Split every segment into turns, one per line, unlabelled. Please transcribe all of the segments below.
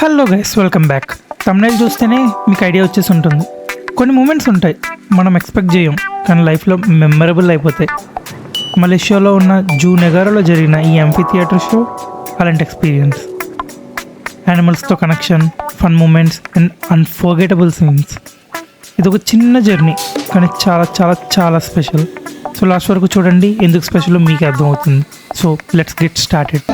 Hello guys, welcome back. Thumbnail చూస్తేనే మీకు idea వచ్చేసి ఉంటుంది. కొన్ని మూమెంట్స్ ఉంటాయి మనం ఎక్స్పెక్ట్ చేయం, కానీ లైఫ్లో మెమరబుల్ అయిపోతాయి. మలేషియాలో ఉన్న జూ నెగారోలో జరిగిన ఈ ఎంఫీ థియేటర్ షో అలాంటి ఎక్స్పీరియన్స్. యానిమల్స్తో connection, fun moments and unforgettable scenes. ఇది ఒక చిన్న జర్నీ, కానీ చాలా చాలా చాలా స్పెషల్. సో లాస్ట్ వరకు చూడండి, ఎందుకు స్పెషల్ మీకు అర్థమవుతుంది. So let's get started.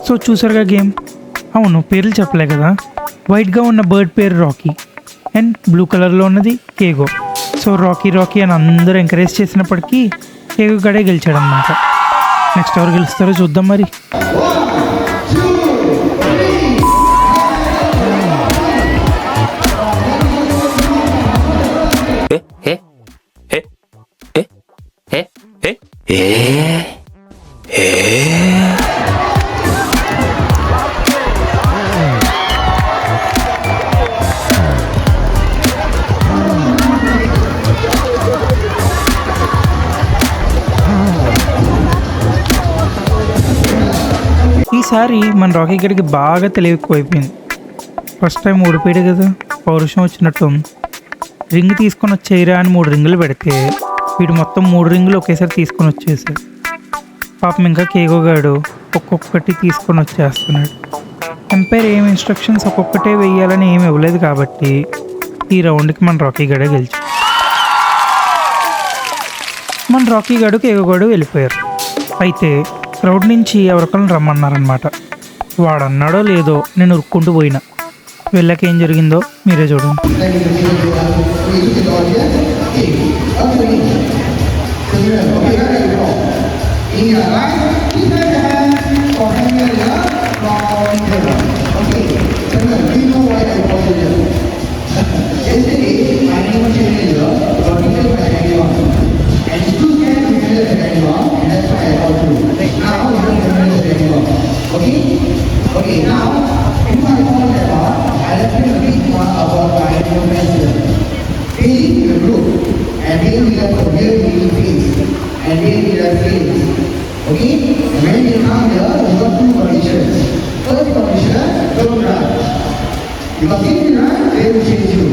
So చూసారుగా గేమ్. అవును, పేర్లు చెప్పలే కదా. వైట్గా ఉన్న బర్డ్ పేరు రాకీ అండ్ బ్లూ కలర్లో ఉన్నది కేగో. సో రాకీ రాకీ అని అందరూ ఎంకరేజ్ చేసినప్పటికీ కేగో గడే గెలిచాడనమాట. నెక్స్ట్ ఎవరు గెలుస్తారో చూద్దాం మరి. ఈసారి మన రాకీ గడికి బాగా తెలియకపోయిపోయింది. ఫస్ట్ టైం ఓడిపోయాడు కదా, పౌరుషం వచ్చినట్టు రింగ్ తీసుకొని వచ్చేయరా అని 3 రింగులు పెడితే వీడు మొత్తం 3 రింగులు ఒకేసారి తీసుకొని వచ్చేసాడు. పాపం ఇంకా కేగోగాడు ఒక్కొక్కటి తీసుకొని వచ్చేస్తున్నాడు. ఎంపైర్ ఏం ఇన్స్ట్రక్షన్స్ ఒక్కొక్కటే వేయాలని ఏమి ఇవ్వలేదు కాబట్టి ఈ రౌండ్కి మన రాకీ గడే గెలిచి మన రాకీ గడు కేగోగాడు వెళ్ళిపోయారు. అయితే క్రౌడ్ నుంచి ఎవరికైనా రమ్మన్నారనమాట. వాడన్నాడో లేదో నేను ఉరుక్కుంటూ పోయినా. వెళ్ళాక ఏం జరిగిందో మీరే చూడండి.
Okay, now, if I call that one, I'll have to read one about my professor. They in the group, and they will have a very face, and they will have face. Okay? And when you come here, you got 2 conditions. First condition, don't run. Because if you run, they will chase you.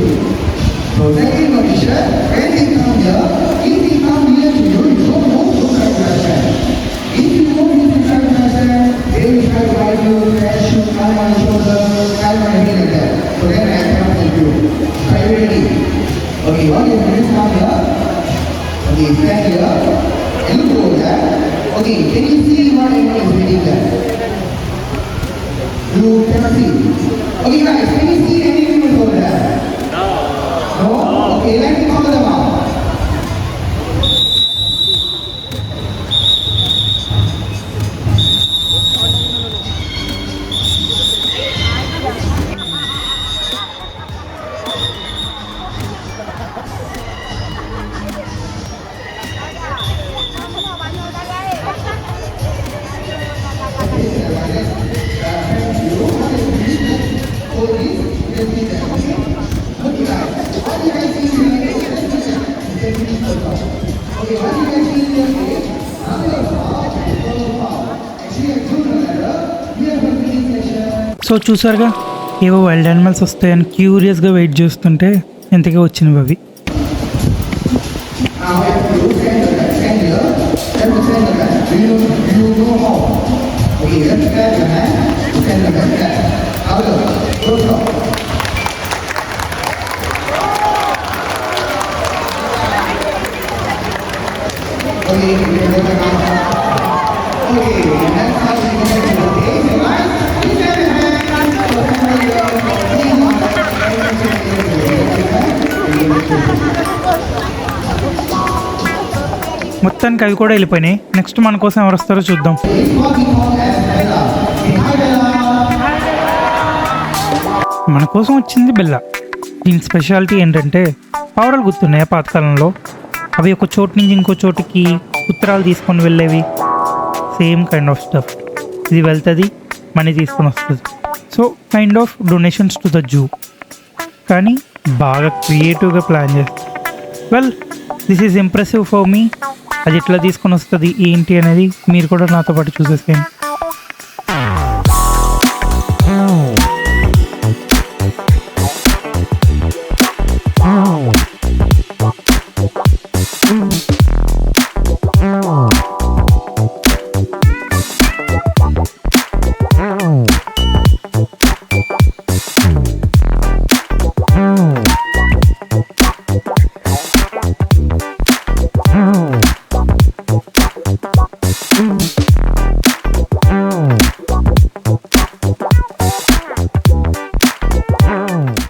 So second condition, when they come here, if they come near to you, you don't know, don't try to understand. If you know you can try to understand, they will try to bite you, crash you, climb on your shoulder, climb on your head like that. So then I cannot help you. Are you ready? Okay, what you do is come here. Okay, stand here. And look over there. Okay, can you see what anyone is reading there? You cannot see. Okay guys, can you see anything over there? No. No? Okay, let me cover them up.
So చూసారుగా, ఏవో wild animals వస్తాయని క్యూరియస్గా wait చేస్తుంటే ఎంతగా వచ్చినవి అవి. మొత్తానికి అవి కూడా వెళ్ళిపోయినాయి. నెక్స్ట్ మన కోసం ఎవరు వస్తారో చూద్దాం. మన కోసం వచ్చింది బిల్ల. దీని స్పెషాలిటీ ఏంటంటే పావురాలు గుర్తున్నాయా పాతకాలంలో, అవి ఒక చోటు నుంచి ఇంకో చోటుకి ఉత్తరాలు తీసుకొని వెళ్ళేవి, సేమ్ కైండ్ ఆఫ్ స్టఫ్. ఇది వెళ్తుంది, మనీ తీసుకొని వస్తుంది. So kind of donations to the zoo, కానీ బాగా క్రియేటివ్గా ప్లాన్ చేస్తుంది. Well, this is impressive for me. అది ఎట్లా తీసుకొని వస్తుంది ఏంటి అనేది మీరు కూడా నాతో పాటు చూసేసేయండి.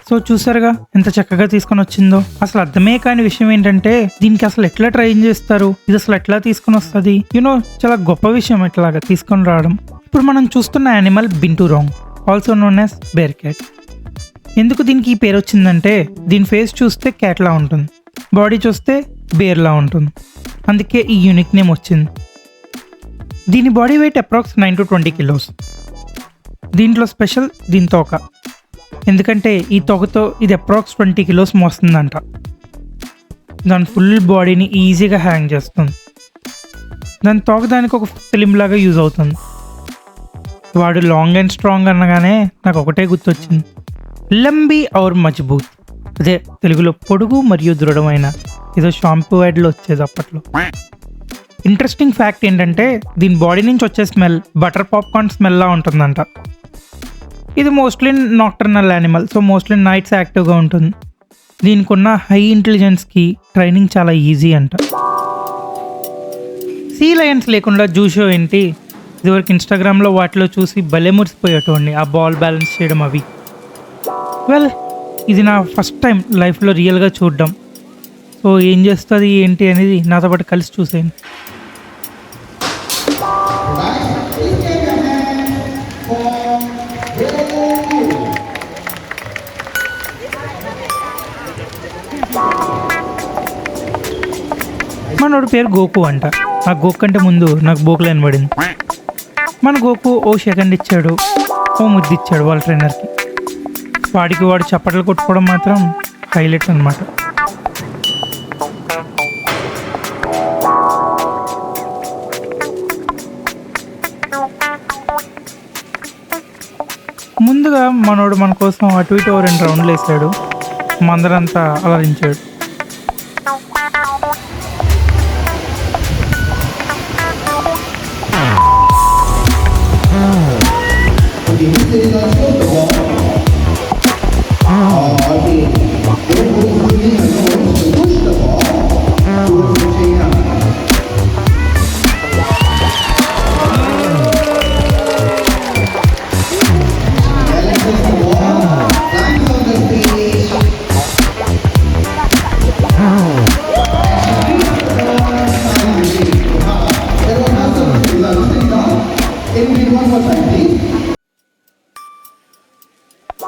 సో చూసారుగా ఎంత చక్కగా తీసుకొని వచ్చిందో. అసలు అర్థమే కాని విషయం ఏంటంటే దీనికి అసలు ఎట్లా ట్రైన్ చేస్తారు, ఇది అసలు ఎట్లా తీసుకొని వస్తుంది, చాలా గొప్ప విషయం ఇట్లాగా తీసుకొని రావడం. ఇప్పుడు మనం చూస్తున్న animal binturong, also known as bear cat. ఎందుకు దీనికి ఈ పేరు వచ్చిందంటే దీని ఫేస్ చూస్తే క్యాట్లా ఉంటుంది, బాడీ చూస్తే బేర్లా ఉంటుంది, అందుకే ఈ యూనిక్ నేమ్ వచ్చింది. దీని body weight approx 9 to 20 kilos. దీంట్లో స్పెషల్ దీని తోక, ఎందుకంటే ఈ తోకతో ఇది అప్రాక్స్ 20 kilos మోస్తుందంట. దాని ఫుల్ బాడీని ఈజీగా హ్యాంగ్ చేస్తుంది. దాని తోక దానికి ఒక ఫిలిం లాగా యూజ్ అవుతుంది. వాడు లాంగ్ అండ్ స్ట్రాంగ్ అనగానే నాకు ఒకటే గుర్తొచ్చింది, లంబీ ఔర్ మజ్బూత్. అదే తెలుగులో పొడుగు మరియు దృఢమైన, ఏదో షాంపూ యాడ్లో వచ్చేది అప్పట్లో. ఇంట్రెస్టింగ్ ఫ్యాక్ట్ ఏంటంటే దీని బాడీ నుంచి వచ్చే స్మెల్ బటర్ పాప్కార్న్ స్మెల్లా ఉంటుందంట. ఇది mostly nocturnal animal, so mostly nights యాక్టివ్గా ఉంటుంది. దీనికి ఉన్న హై ఇంటెలిజెన్స్కి ట్రైనింగ్ చాలా ఈజీ అంట. సీ లయన్స్ లేకుండా జూ షో ఏంటి, ఇదివరకు ఇన్స్టాగ్రామ్లో వాటిలో చూసి భలే మురిసిపోయేటోండి ఆ బాల్ బ్యాలెన్స్ చేయడం అవి. వెల్, ఇది నా ఫస్ట్ టైం లైఫ్లో రియల్గా చూడడం. సో ఏం చేస్తుంది ఏంటి అనేది నాతో పాటు కలిసి చూసేయండి. మనోడు పేరు గోకు అంట. ఆ గోకు కంటే ముందు నాకు బోకులైన పడింది. మన గోకు ఓ సెకండ్ ఇచ్చాడు, ఓ ముద్దు ఇచ్చాడు వాళ్ళ ట్రైనర్కి. వాడికి వాడు చప్పట్లు కొట్టుకోవడం మాత్రం హైలైట్ అనమాట. ముందుగా మనోడు మన కోసం అటు ఇటు 2 రౌండ్లు వేసాడు, మందరంతా అలరించాడు.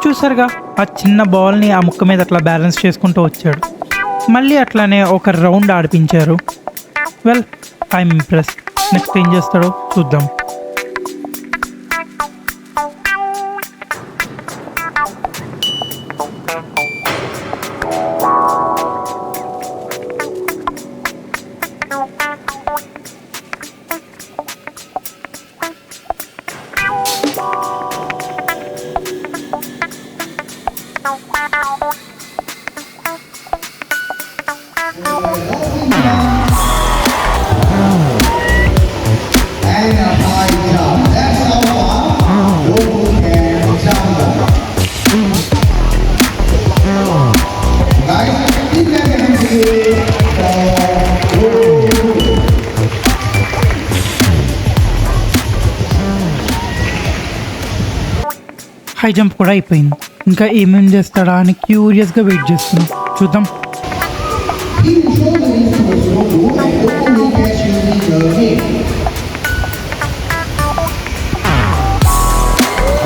చూసారుగా ఆ చిన్న బాల్ని ఆ ముక్క మీద అట్లా బ్యాలెన్స్ చేసుకుంటూ వచ్చాడు. మళ్ళీ అట్లానే ఒక రౌండ్ ఆడిపించారు. Well, I'm impress. నెక్స్ట్ ఏం చేస్తాడో చూద్దాం.
And a high jump. That's how far Goku can jump. Guys, please let me see for Goku.
High jump కూడా అయిపోయింది. ఇంకా ఏమేం చేస్తాడా అని క్యూరియస్గా వెయిట్ చేస్తున్నాం. చూద్దాం.
He controls the instruments Goku and Goku will catch you in the ring.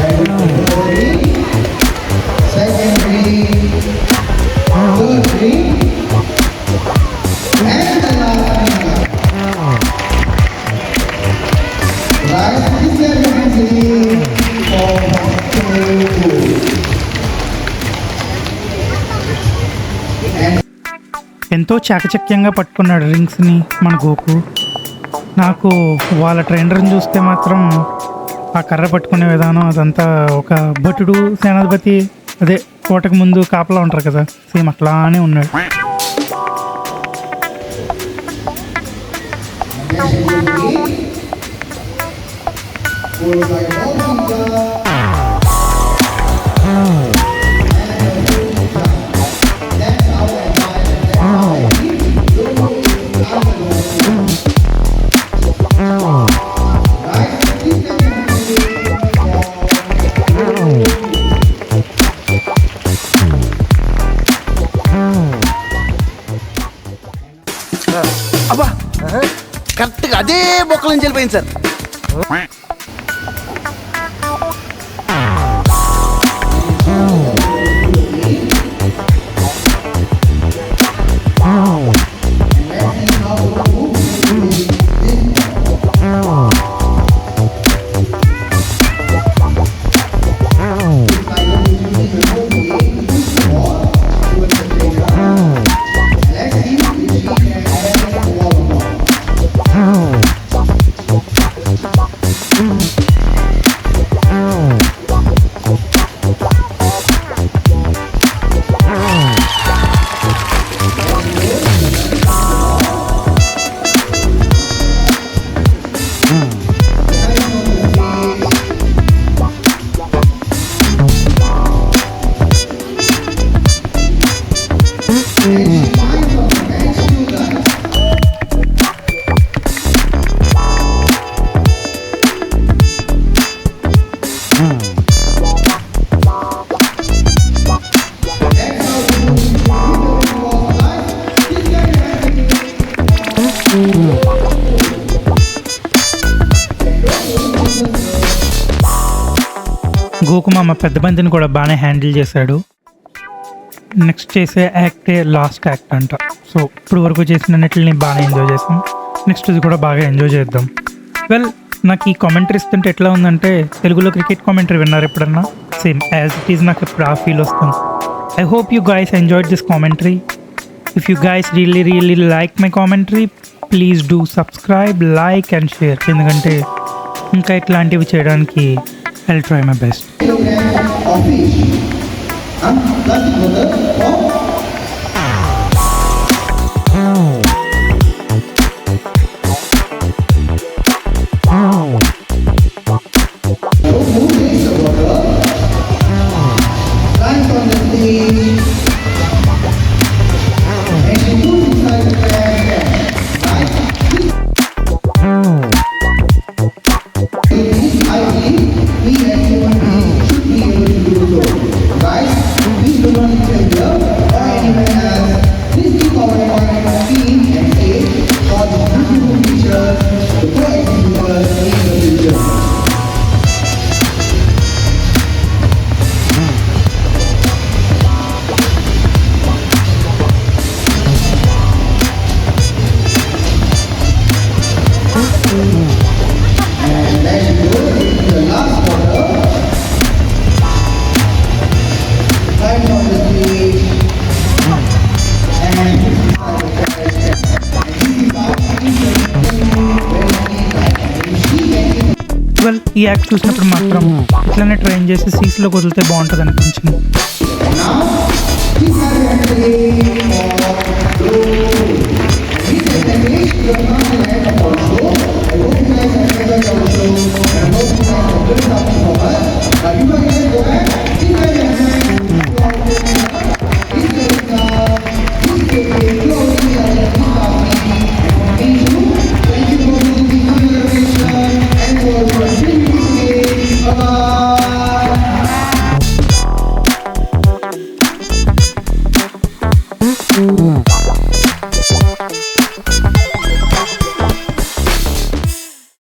And ready, set,
ఎంతో చాకచక్యంగా పట్టుకున్నాడు రింగ్స్ని మన గోకు. నాకు వాళ్ళ ట్రైనర్ని చూస్తే మాత్రం ఆ కర్ర పట్టుకునే విధానం అదంతా ఒక భటుడు సేనాధిపతి, అదే కోటకు ముందు కాపలా ఉంటారు కదా, సేమ్ అట్లానే ఉన్నాడు.
అబ్బా కరెక్ట్గా అదే బొక్కల నుంచి వెళ్ళిపోయింది సార్.
గోకుమామ పెద్ద బంతిని కూడా బాగానే హ్యాండిల్ చేశాడు. నెక్స్ట్ చేసే యాక్టే లాస్ట్ యాక్ట్ అంట. సో ఇప్పుడు వరకు చేసిన అన్నిటిని బాగానే ఎంజాయ్ చేసాం. నెక్స్ట్ ఇది కూడా బాగా ఎంజాయ్ చేద్దాం. వెల్, నాకు ఈ కామెంటరీ ఇస్తుంటే ఎట్లా ఉందంటే తెలుగులో క్రికెట్ కామెంటరీ విన్నారు ఎప్పుడన్నా? సేమ్ యాజ్ ఇట్ ఈజ్ నాకు ఇప్పుడు ఆ ఫీల్ వస్తుంది. I hope you guys enjoyed this commentary. If you guys really like my commentary, please do subscribe, like and share. ఎందుకంటే ఇంకా ఇట్లాంటివి చేయడానికి I'll try my best.
Of fish. That's water of who takes the water, lands on the stage, and she moves inside the can. Right? I believe we as human beings should be able to do so. Guys, please do not tell her or anyone else. Please keep our environment clean and safe for the beautiful future, the bright future in the future. And then you go into the last water. Right on the stage. And this is how the carriage can. And this is how she can
well, ఈ act చూసినప్పుడు మాత్రం ఇట్లానే train చేసి సీస్లో వదిలితే బాగుంటుంది అనిపించింది.
now this carriage play for goal. This is the nation of the continent also.